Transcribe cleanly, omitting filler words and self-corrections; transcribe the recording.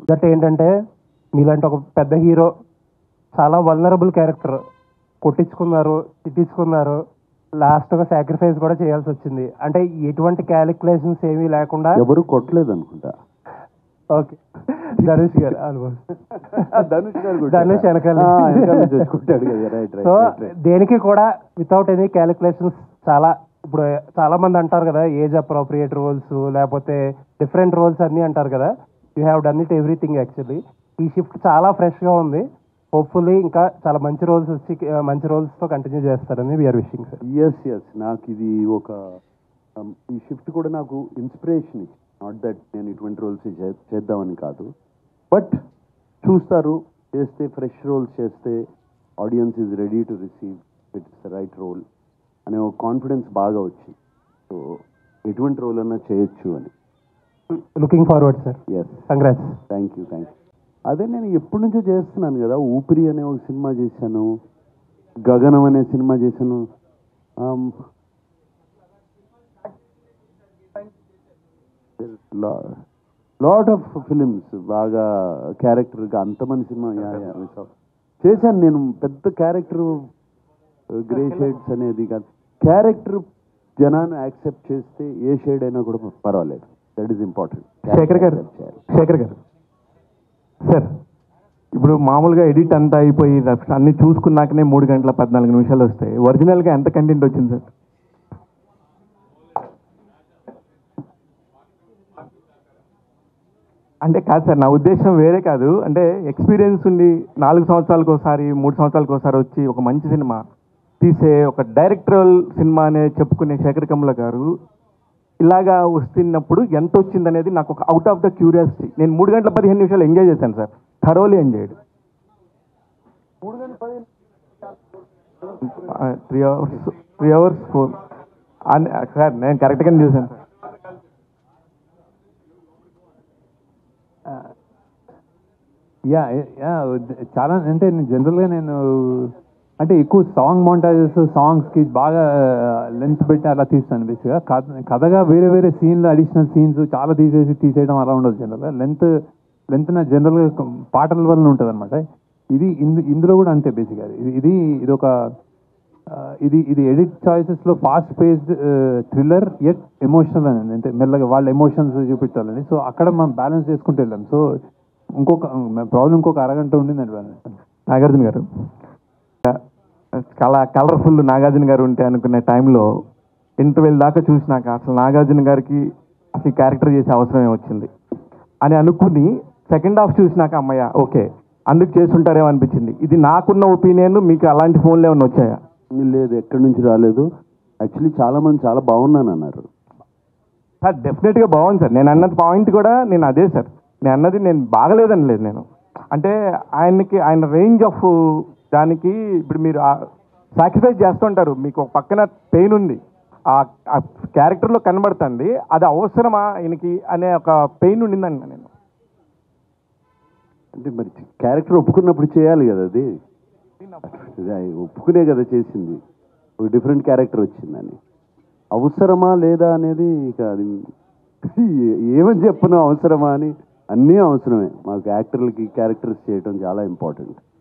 That ఏంటంటే మీలాంటి ఒక పెద్ద హీరో చాలా వల్నరబుల్ క్యారెక్టర్ కొట్టించుకున్నారు, తిట్టించుకున్నారు, లాస్ట్ ఒక సాక్రిఫైస్ కూడా చేయాల్సి వచ్చింది. అంటే ఎటువంటి క్యాలిక్యులేషన్స్ ఏమీ లేకుండా ఎవరు కొట్టలేదు అనుకుంటా. ఓకే, ధనుష్ గారు ఆల్మోస్ట్ ధనుష్ వెనకాల కొట్టాడు కదా. Right so right. దేనికి కూడా వితౌట్ ఎనీ క్యాలిక్యులేషన్స్ చాలా ఇప్పుడు చాలా మంది అంటారు కదా ఏజ్ అప్రోప్రియేట్ రోల్స్ లేకపోతే డిఫరెంట్ రోల్స్ అన్నీ అంటారు కదా. You have done it everything actually. ఈ షిఫ్ట్ చాలా ఫ్రెష్గా ఉంది. హోప్ఫుల్లీ ఇంకా చాలా మంచి రోల్స్ వచ్చి మంచి రోల్స్తో కంటిన్యూ చేస్తారని వీఆర్ విషింగ్ సార్. ఎస్ నాకు ఇది ఒక ఈ షిఫ్ట్ కూడా నాకు ఇన్స్పిరేషన్ ఇచ్చి, నాట్ దట్ నేను ఇటువంటి రోల్స్ చేద్దామని కాదు, బట్ చూస్తారు చేస్తే ఫ్రెష్ రోల్స్ చేస్తే audience is ready to receive it's the right role అనే ఒక కాన్ఫిడెన్స్ బాగా వచ్చింది. సో ఎటువంటి రోల్ అన్నా చేయొచ్చు అని. Looking forward sir. Yes, congrats. Thank you. అదే నేను ఎప్పటి నుంచో చేస్తున్నాను కదా. ఊపిరి అనే ఒక సినిమా చేశాను, గగనం అనే సినిమా చేశాను. లాట్ ఆఫ్ ఫిలిమ్స్ బాగా క్యారెక్టర్గా అంతమంది సినిమా చేశాను నేను. పెద్ద క్యారెక్టర్ గ్రే షేడ్స్ అనేది కాదు, క్యారెక్టర్ జనాన్ని యాక్సెప్ట్ చేస్తే ఏ షేడ్ అయినా కూడా పర్వాలేదు. That is important. శేఖర్ గారు సార్, ఇప్పుడు మామూలుగా ఎడిట్ అంతా అయిపోయి అన్ని చూసుకున్నాకనే 3 గంటల 14 నిమిషాలు వస్తాయి. ఒరిజినల్గా ఎంత కంటెంట్ వచ్చింది సార్? అంటే కాదు సార్, నా ఉద్దేశం వేరే కాదు. అంటే ఎక్స్పీరియన్స్ ఉండి 4 సంవత్సరాలకు ఒకసారి 3 సంవత్సరాలకు ఒకసారి వచ్చి ఒక మంచి సినిమా తీసే ఒక డైరెక్టరల్ సినిమా అనే చెప్పుకునే శేఖర్ కమ్ముల గారు ఇలాగా వస్తున్నప్పుడు ఎంత వచ్చింది అనేది నాకు ఒక అవుట్ ఆఫ్ ద క్యూరియాసిటీ. నేను 3 గంటల 15 నిమిషాలు ఎంజాయ్ చేశాను sir, thoroughly enjoyed. 3 hours 4 sir, నేను కరెక్ట్గానే చూశాను సార్. చాలా అంటే జనరల్గా నేను అంటే ఎక్కువ సాంగ్ మౌంటాజెస్ సాంగ్స్కి బాగా లెంత్ పెట్టి అలా తీస్తాను. బేసిక్గా కథగా వేరే వేరే సీన్లు అడిషనల్ సీన్స్ చాలా తీసేయడం అలా ఉండదు. జనరల్గా లెంత్ నా జనరల్గా పాటల వల్ల ఉంటుంది అనమాట. ఇందులో కూడా అంతే. బేసిక్గా ఇది ఒక ఇది ఎడిట్ చాయిసెస్లో fast paced thriller at emotional అని, అంటే మెల్లగా వాళ్ళ ఎమోషన్స్ చూపించాలని. సో అక్కడ మనం బ్యాలెన్స్ చేసుకుంటూ వెళ్ళాం. సో ఇంకొక అరగంట ఉండిందండి. నాగార్జున గారు చాలా కలర్ఫుల్ నాగార్జున గారు ఉంటే అనుకునే టైంలో ఇంటర్వెల్ దాకా చూసినాక అసలు నాగార్జున గారికి అసలు క్యారెక్టర్ చేసే అవసరమే వచ్చింది అని అనుకుని సెకండ్ హాఫ్ చూసినాక అమ్మయ్య ఓకే అందుకు చేస్తుంటారేమో అనిపించింది. ఇది నాకున్న ఒపీనియన్. మీకు అలాంటి ఫోన్లు ఏమైనా వచ్చాయా? లేదు, ఎక్కడి నుంచి రాలేదు. యాక్చువల్లీ చాలా మంది చాలా బాగున్నాను అన్నారు సార్. డెఫినెట్గా బాగుంది సార్. నేను అన్నది పాయింట్ కూడా నేను అదే సార్. నేను అన్నది నేను బాగలేదని లేదు. నేను అంటే ఆయన రేంజ్ ఆఫ్ దానికి ఇప్పుడు మీరు సాక్రిఫైస్ చేస్తుంటారు. మీకు ఒక పక్కన పెయిన్ ఉంది, ఆ క్యారెక్టర్లో కనబడుతుంది. అది అవసరమా ఆయనకి అనే ఒక పెయిన్ ఉండిందండి. నేను అంటే మరి క్యారెక్టర్ ఒప్పుకున్నప్పుడు చేయాలి కదా. అది ఒప్పుకునే కదా చేసింది. ఒక డిఫరెంట్ క్యారెక్టర్ వచ్చిందని అవసరమా లేదా అనేది ఇక అది ఏమని చెప్పను. అవసరమా అని అన్నీ అవసరమే. మాకు యాక్టర్లకి క్యారెక్టర్స్ చేయడం చాలా ఇంపార్టెంట్.